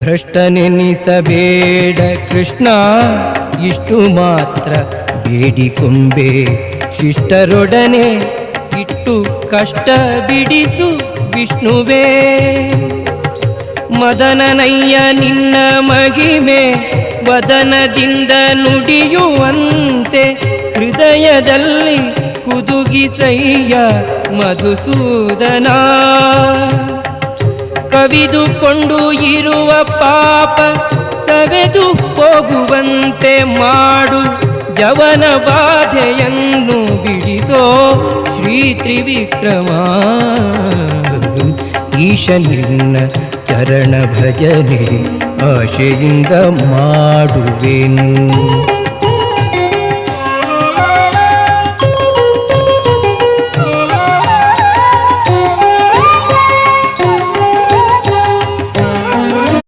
ಭ್ರಷ್ಟನೆನಿಸಬೇಡ ಕೃಷ್ಣ, ಇಷ್ಟು ಮಾತ್ರ ಬೇಡಿಕೊಂಬೆ. ಶಿಷ್ಟರೊಡನೆ ಇಟ್ಟು ಕಷ್ಟ ಬಿಡಿಸು ವಿಷ್ಣುವೇ. ಮದನನಯ್ಯ ನಿನ್ನ ಮಹಿಮೆ ವದನದಿಂದ ನುಡಿಯುವಂತೆ, ಹೃದಯದಲ್ಲಿ ಕುದುಗಿಸಯ್ಯ ಮಧುಸೂದನ. ಕವಿದುಕೊಂಡು ಇರುವ ಪಾಪ ಸವೆದು ಹೋಗುವಂತೆ ಮಾಡು, ಜವನ ಬಾಧೆಯನ್ನು ಬಿಡಿಸೋ ಶ್ರೀ ತ್ರಿವಿಕ್ರಮ. ಈಶ ನಿನ್ನ ಚರಣ ಭಜನೆ ಆಶೆಯಿಂದ ಮಾಡುವೆನು.